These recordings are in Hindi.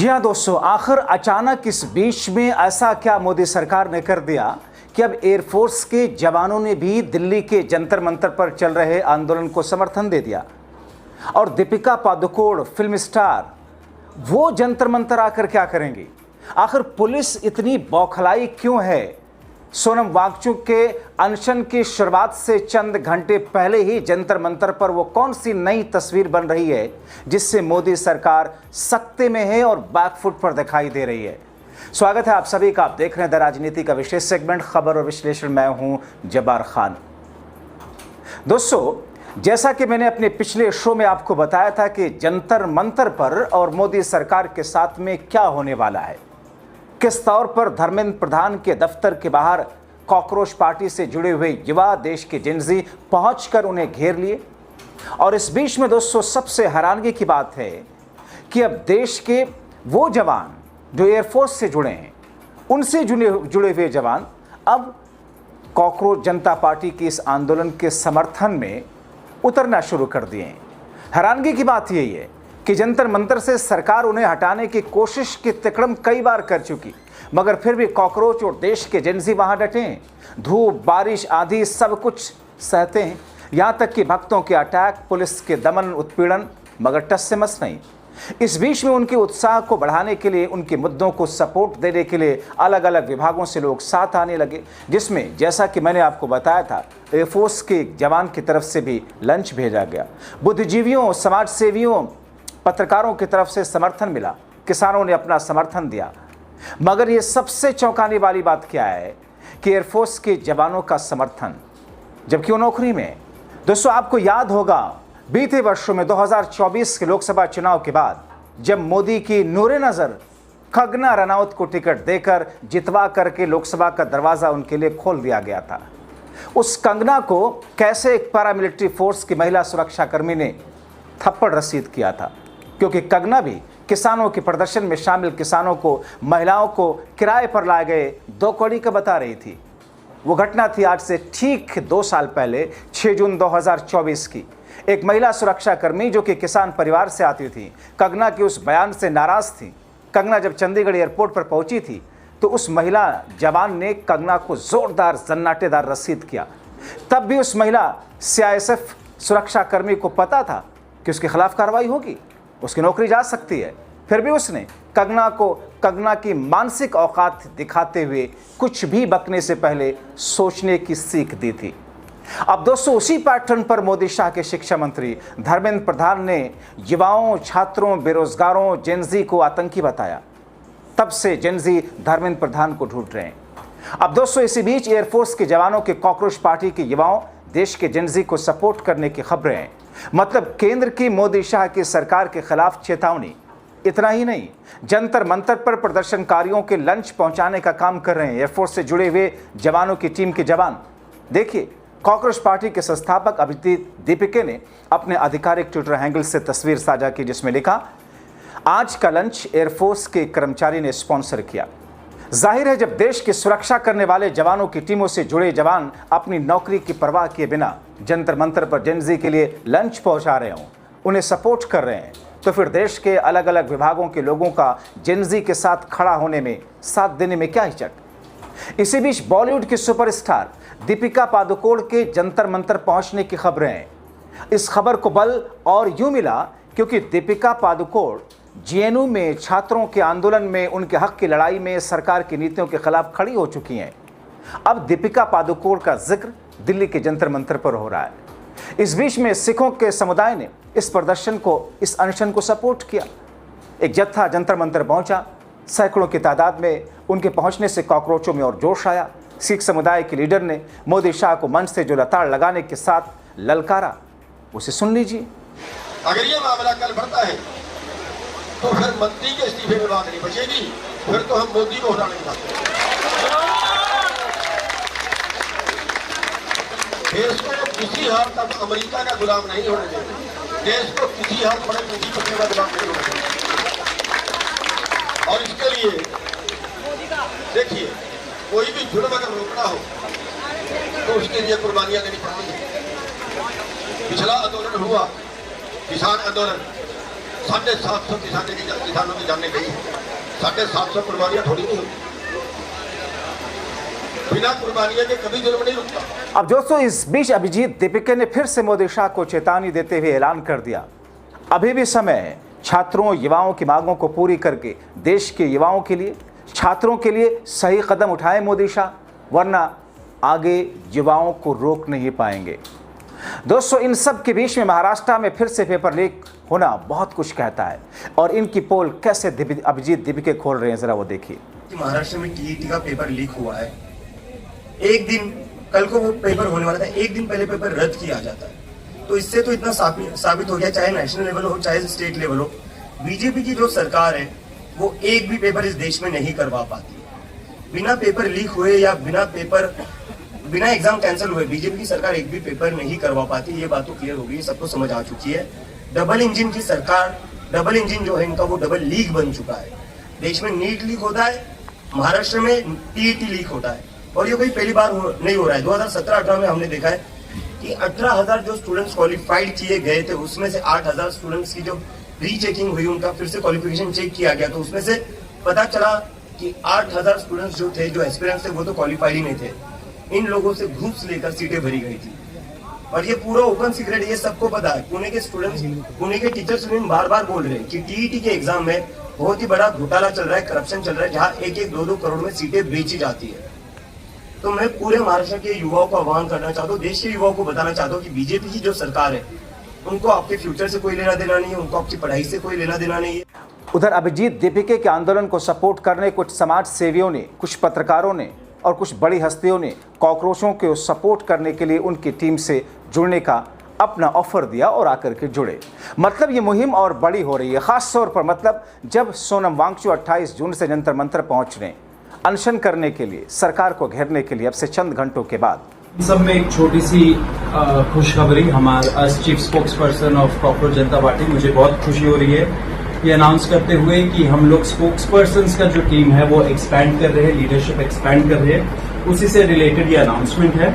जी हाँ दोस्तों, आखिर अचानक इस बीच में ऐसा क्या मोदी सरकार ने कर दिया कि अब एयरफोर्स के जवानों ने भी दिल्ली के जंतर मंतर पर चल रहे आंदोलन को समर्थन दे दिया। और दीपिका पादुकोण फिल्म स्टार वो जंतर मंतर आकर क्या करेंगी? आखिर पुलिस इतनी बौखलाई क्यों है? सोनम वांगचुक के अनशन की शुरुआत से चंद घंटे पहले ही जंतर मंतर पर वो कौन सी नई तस्वीर बन रही है जिससे मोदी सरकार सख्ते में है और बैकफुट पर दिखाई दे रही है? स्वागत है आप सभी का। आप देख रहे हैं द राजनीति का विशेष सेगमेंट खबर और विश्लेषण। मैं हूं जब्बार खान। दोस्तों, जैसा कि मैंने अपने पिछले शो में आपको बताया था कि जंतर मंतर पर और मोदी सरकार के साथ में क्या होने वाला है, किस तौर पर धर्मेंद्र प्रधान के दफ्तर के बाहर कॉकरोच पार्टी से जुड़े हुए युवा देश के जिनजी पहुंचकर उन्हें घेर लिए। और इस बीच में दोस्तों सबसे हैरानगी की बात है कि अब देश के वो जवान जो एयरफोर्स से जुड़े हैं, उनसे जुड़े हुए जवान अब कॉकरोच जनता पार्टी के इस आंदोलन के समर्थन में उतरना शुरू कर दिए हैं। हैरानगी की बात यही है कि जंतर मंतर से सरकार उन्हें हटाने की कोशिश की तिकड़म कई बार कर चुकी, मगर फिर भी कॉकरोच और देश के जिनजी वहां डटे हैं। धूप, बारिश, आंधी सब कुछ सहते हैं, यहां तक कि भक्तों के अटैक, पुलिस के दमन, उत्पीड़न, मगर टस से मस नहीं। इस बीच में उनके उत्साह को बढ़ाने के लिए, उनके मुद्दों को सपोर्ट देने के लिए अलग अलग विभागों से लोग साथ आने लगे, जिसमें जैसा कि मैंने आपको बताया था एयरफोर्स के जवान की तरफ से भी लंच भेजा गया। बुद्धिजीवियों, समाज सेवियों, पत्रकारों की तरफ से समर्थन मिला, किसानों ने अपना समर्थन दिया। मगर ये सबसे चौंकाने वाली बात क्या है कि एयरफोर्स के जवानों का समर्थन, जबकि वो नौकरी में है। दोस्तों, आपको याद होगा बीते वर्षों में 2024 के लोकसभा चुनाव के बाद जब मोदी की नूरे नजर कंगना रनौत को टिकट देकर जितवा करके लोकसभा का दरवाजा उनके लिए खोल दिया गया था, उस कंगना को कैसे एक पैरामिलिट्री फोर्स की महिला सुरक्षा कर्मी ने थप्पड़ रसीद किया था, क्योंकि कंगना भी किसानों के प्रदर्शन में शामिल किसानों को, महिलाओं को किराए पर लाए गए 2 कौड़ी का बता रही थी। वो घटना थी आज से ठीक 2 साल पहले 6 जून 2024 की। एक महिला सुरक्षा कर्मी जो कि किसान परिवार से आती थी, कंगना के उस बयान से नाराज थी। कंगना जब चंडीगढ़ एयरपोर्ट पर पहुंची थी तो उस महिला जवान ने कंगना को जोरदार सन्नाटेदार रसीद किया। तब भी उस महिला सीआईएसएफ सुरक्षा कर्मी को पता था कि उसके खिलाफ कार्रवाई होगी, उसकी नौकरी जा सकती है। फिर भी उसने कंगना की मानसिक औकात दिखाते हुए कुछ भी बकने से पहले सोचने की सीख दी थी। अब दोस्तों, उसी पैटर्न पर मोदी शाह के शिक्षा मंत्री धर्मेंद्र प्रधान ने युवाओं, छात्रों, बेरोजगारों, जेनजी को आतंकी बताया। तब से जेनजी धर्मेंद्र प्रधान को ढूंढ रहे हैं। अब दोस्तों, इसी बीच एयरफोर्स के जवानों के कॉकरोच पार्टी के युवाओं, देश के जेनजी को सपोर्ट करने की खबरें हैं। मतलब केंद्र की मोदी शाह की सरकार के खिलाफ चेतावनी। इतना ही नहीं, जंतर मंतर पर प्रदर्शनकारियों के लंच पहुंचाने का काम कर रहे हैं एयरफोर्स से जुड़े हुए जवानों की टीम के जवान। देखिए, कॉकरोच पार्टी के संस्थापक अभिजीत दीपिके ने अपने आधिकारिक ट्विटर हैंडल से तस्वीर साझा की, जिसमें लिखा, आज का लंच एयरफोर्स के कर्मचारी ने स्पॉन्सर किया। जाहिर है, जब देश की सुरक्षा करने वाले जवानों की टीमों से जुड़े जवान अपनी नौकरी की परवाह किए बिना जंतर मंतर पर जेनजी के लिए लंच पहुंचा रहे हों, उन्हें सपोर्ट कर रहे हैं, तो फिर देश के अलग अलग विभागों के लोगों का जेनजी के साथ खड़ा होने में, साथ देने में क्या हिचक? इसी बीच बॉलीवुड की सुपरस्टार दीपिका पादुकोण के जंतर मंतर पहुंचने की खबरें हैं। इस खबर को बल और यूं मिला क्योंकि दीपिका पादुकोण जेएनयू में छात्रों के आंदोलन में, उनके हक की लड़ाई में सरकार की नीतियों के खिलाफ खड़ी हो चुकी हैं। अब दीपिका पादुकोण का जिक्र दिल्ली के जंतर मंतर पर हो रहा है। इस बीच में सिखों के समुदाय ने इस प्रदर्शन को, इस अनशन को सपोर्ट किया। एक जत्था जंतर मंतर पहुंचा। सैकड़ों की तादाद में उनके पहुंचने से कॉकरोचों में और जोश आया। सिख समुदाय के लीडर ने मोदी शाह को मंच से जो लताड़ लगाने के साथ ललकारा, उसे सुन लीजिए। अगर ये मामला कल बढ़ता है तो फिर मंत्री के इस्तीफे में बात नहीं बचेगी, फिर तो हम मोदी को हटाने की बात करेंगे। देश को किसी हाल तक अमेरिका का गुलाम नहीं होने देंगे। देश को किसी हाल बड़े पूंजी पकड़ने का गुलाम नहीं होने देंगे। और इसके लिए देखिए, कोई भी जुर्म अगर रोकना हो तो उसके लिए कुर्बानियां देनी पड़ती है। पिछला आंदोलन हुआ, किसान आंदोलन, 750 किसानों की जाने गई है। 750 कुर्बानियां थोड़ी नहीं होती। बिना कुर्बानियां के कभी जुल्म नहीं रुकता। अब दोस्तों, इस बीच अभिजीत दीपिके ने फिर से मोदी शाह को चेतावनी देते हुए ऐलान कर दिया, अभी भी समय है छात्रों युवाओं की मांगों को पूरी करके देश के युवाओं के लिए, छात्रों के लिए सही कदम उठाए मोदी शाह, वरना आगे युवाओं को रोक नहीं पाएंगे। दोस्तों, इन सब के बीच में महाराष्ट्र में फिर से पेपर लीक होना बहुत कुछ कहता है, और इनकी पोल कैसे अभिजीत दीपिके खोल रहे हैं, जरा वो देखिए। महाराष्ट्र में टीईटी का पेपर लीक हुआ है। एक दिन, कल को वो पेपर होने वाला था, एक दिन पहले पेपर रद्द किया जाता है। तो इससे तो इतना साबित हो गया, चाहे नेशनल लेवल हो चाहे स्टेट लेवल हो, बीजेपी की जो सरकार है वो एक भी पेपर इस देश में नहीं करवा पाती है। बिना पेपर लीक हुए या बिना एग्जाम कैंसिल हुए बीजेपी की सरकार एक भी पेपर नहीं करवा पाती। ये बात तो क्लियर हो गई, सबको समझ आ चुकी है। डबल इंजन की सरकार, डबल इंजन जो है इनका वो डबल लीक बन चुका है। देश में नीट लीक होता है, महाराष्ट्र में टीईटी लीक होता है, और ये कोई पहली बार नहीं हो रहा है। 2017-18 में हमने देखा है कि 18,000 जो स्टूडेंट्स क्वालिफाइड किए गए थे, उसमें से 8,000 स्टूडेंट्स की जो रीचेकिंग हुई, उनका फिर से क्वालिफिकेशन चेक किया गया, तो उसमें से पता चला कि 8,000 स्टूडेंट्स जो थे, जो एस्पिरेंट्स थे, वो तो क्वालिफाइड ही नहीं थे। इन लोगों से घूस लेकर सीटें भरी गई थी, और ये पूरा ओपन सीक्रेट, ये सबको पता है। पुणे के स्टूडेंट्स, पुणे के टीचर्स बार बार बोल रहे हैं कि टीईटी के एग्जाम में बहुत ही बड़ा घोटाला चल रहा है, करप्शन चल रहा है, जहाँ 1-1, 2-2 करोड़ में सीटें बेची जाती है। तो मैं पूरे महाराष्ट्र के युवाओं को आह्वान करना चाहता हूँ, देश के युवाओं को बताना चाहता हूँ कि बीजेपी की जो सरकार है उनको आपके फ्यूचर से कोई लेना देना नहीं है, उनको आपकी पढ़ाई से कोई लेना देना नहीं है। उधर अभिजीत दीपिके के आंदोलन को सपोर्ट करने कुछ समाज सेवियों ने, कुछ पत्रकारों ने और कुछ बड़ी हस्तियों ने कॉकरोचों को सपोर्ट करने के लिए उनकी टीम से जुड़ने का अपना ऑफर दिया और आकर के जुड़े। मतलब ये मुहिम और बड़ी हो रही है, खास तौर पर मतलब जब सोनम वांगचुक 28 जून से जंतर मंतर पहुंच रहे हैं अनशन करने के लिए, सरकार को घेरने के लिए, अब से चंद घंटों के बाद। सब में एक छोटी सी खुशखबरी, हमारा chief spokes person of cockroach Janata party, मुझे बहुत खुशी हो रही है ये अनाउंस करते हुए कि हम लोग स्पोक्स पर्सन्स का जो टीम है वो एक्सपैंड कर रहे हैं, लीडरशिप एक्सपैंड कर रहे हैं। उसी से रिलेटेड ये अनाउंसमेंट है।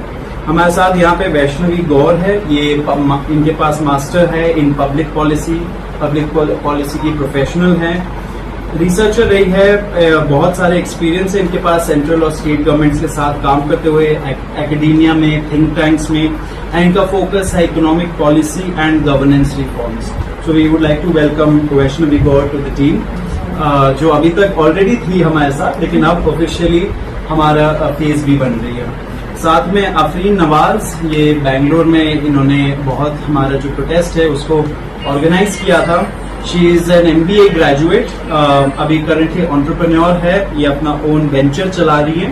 हमारे साथ यहाँ पे वैष्णवी गौर है, ये इनके पास मास्टर है इन पब्लिक पॉलिसी की प्रोफेशनल है, रिसर्चर रही है, बहुत सारे एक्सपीरियंस है इनके पास सेंट्रल और स्टेट गवर्नमेंट्स के साथ काम करते हुए, एकेडेमिया में, थिंक टैंक्स में, एंड इनका फोकस है economic policy and governance reforms. So we would like to welcome Vaishnavi Gaur to the team, जो अभी तक ऑलरेडी थी हमारे साथ, लेकिन अब ऑफिशियली हमारा फेज भी बन रही है। साथ में अफरीन नवाज, ये बैंगलोर में इन्होंने बहुत हमारा जो प्रोटेस्ट है उसको ऑर्गेनाइज किया था। She is an MBA graduate, अभी करंटली एंटरप्रेन्योर है, ये अपना ओन वेंचर चला रही है,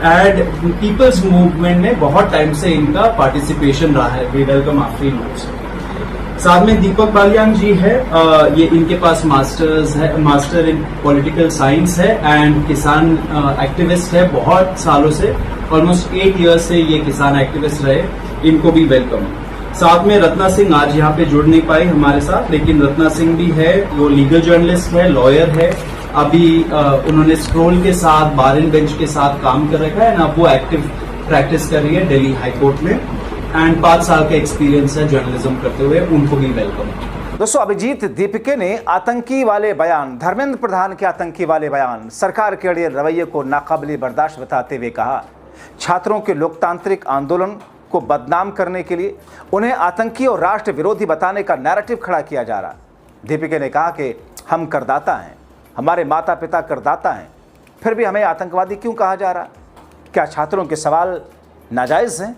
एंड पीपल्स मूवमेंट में बहुत टाइम से इनका पार्टिसिपेशन रहा है। We welcome Afreen also. साथ में दीपक बालियान जी है, ये इनके पास मास्टर इन पॉलिटिकल साइंस है एंड किसान एक्टिविस्ट है बहुत सालों से, ऑलमोस्ट 8 ईयर्स से ये किसान एक्टिविस्ट रहे, इनको भी वेलकम। साथ में रत्ना सिंह आज यहाँ पे जुड़ नहीं पाई हमारे साथ, लेकिन रत्ना सिंह भी है, वो लीगल जर्नलिस्ट है, लॉयर है, अभी उन्होंने स्क्रोल के साथ, बार एंड बेंच के साथ काम कर रखा है ना, अब वो एक्टिव प्रैक्टिस कर रही है दिल्ली हाई कोर्ट में, एंड 5 साल का एक्सपीरियंस है जर्नलिज्म करते हुए, उनको भी वेलकम। दोस्तों, अभिजीत दीपिके ने आतंकी वाले बयान, धर्मेंद्र प्रधान के आतंकी वाले बयान, सरकार के अड़ियल रवैये को नाकाबिले बर्दाश्त बताते हुए कहा, छात्रों के लोकतांत्रिक आंदोलन को बदनाम करने के लिए उन्हें आतंकी और राष्ट्र विरोधी बताने का नैरेटिव खड़ा किया जा रहा। दीपिके ने कहा कि हम करदाता हैं, हमारे माता पिता करदाता हैं, फिर भी हमें आतंकवादी क्यों कहा जा रहा? क्या छात्रों के सवाल नाजायज़ हैं?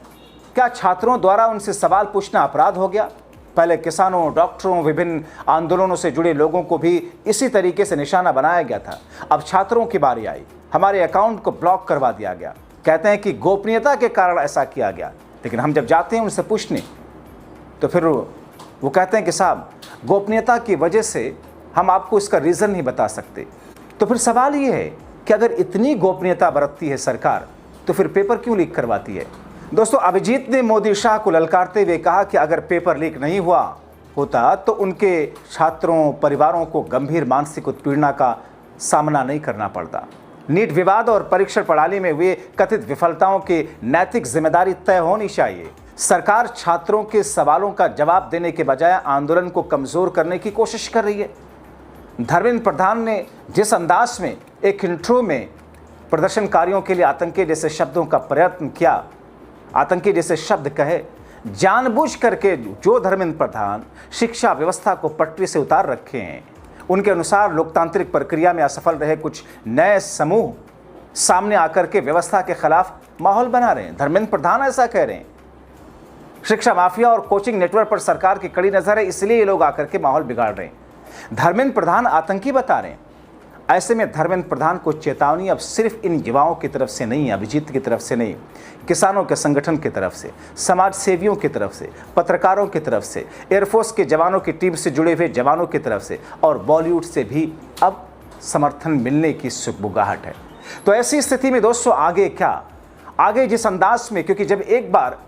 क्या छात्रों द्वारा उनसे सवाल पूछना अपराध हो गया? पहले किसानों, डॉक्टरों, विभिन्न आंदोलनों से जुड़े लोगों को भी इसी तरीके से निशाना बनाया गया था। अब छात्रों की बारी आई, हमारे अकाउंट को ब्लॉक करवा दिया गया। कहते हैं कि गोपनीयता के कारण ऐसा किया गया, लेकिन हम जब जाते हैं उनसे पूछने तो फिर वो कहते हैं कि साहब गोपनीयता की वजह से हम आपको इसका रीज़न नहीं बता सकते। तो फिर सवाल ये है कि अगर इतनी गोपनीयता बरतती है सरकार, तो फिर पेपर क्यों लीक करवाती है? दोस्तों, अभिजीत ने मोदी शाह को ललकारते हुए कहा कि अगर पेपर लीक नहीं होता तो उनके छात्रों, परिवारों को गंभीर मानसिक उत्पीड़ना का सामना नहीं करना पड़ता। नीट विवाद और परीक्षण प्रणाली में हुए कथित विफलताओं की नैतिक जिम्मेदारी तय होनी चाहिए। सरकार छात्रों के सवालों का जवाब देने के बजाय आंदोलन को कमजोर करने की कोशिश कर रही है। धर्मेंद्र प्रधान ने जिस अंदाज में एक इंट्रो में प्रदर्शनकारियों के लिए आतंकी जैसे शब्दों का प्रयत्न किया, आतंकी जैसे शब्द कहे, जानबूझ करके जो धर्मेंद्र प्रधान शिक्षा व्यवस्था को पटरी से उतार रखे हैं, उनके अनुसार लोकतांत्रिक प्रक्रिया में असफल रहे कुछ नए समूह सामने आकर के व्यवस्था के खिलाफ माहौल बना रहे हैं। धर्मेंद्र प्रधान ऐसा कह रहे हैं। शिक्षा माफिया और कोचिंग नेटवर्क पर सरकार की कड़ी नजर है, इसलिए ये लोग आकर के माहौल बिगाड़ रहे हैं। धर्मेंद्र प्रधान आतंकी बता रहे हैं। ऐसे में धर्मेंद्र प्रधान को चेतावनी अब सिर्फ इन युवाओं की तरफ से नहीं, अभिजीत की तरफ से नहीं, किसानों के संगठन की तरफ से, समाज सेवियों की तरफ से, पत्रकारों की तरफ से, एयरफोर्स के जवानों की टीम से जुड़े हुए जवानों की तरफ से और बॉलीवुड से भी अब समर्थन मिलने की सुगबुगाहट है। तो ऐसी स्थिति में दोस्तों आगे क्या, आगे जिस अंदाज में, क्योंकि जब एक बार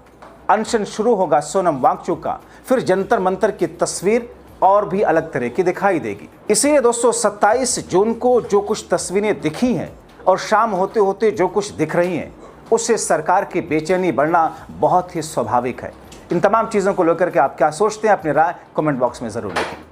अनशन शुरू होगा सोनम वांगचुक का, फिर जंतर मंतर की तस्वीर और भी अलग तरह की दिखाई देगी। इसीलिए दोस्तों 27 जून को जो कुछ तस्वीरें दिखी हैं और शाम होते होते जो कुछ दिख रही हैं, उससे सरकार की बेचैनी बढ़ना बहुत ही स्वाभाविक है। इन तमाम चीज़ों को लेकर के आप क्या सोचते हैं, अपनी राय कमेंट बॉक्स में ज़रूर लिखें।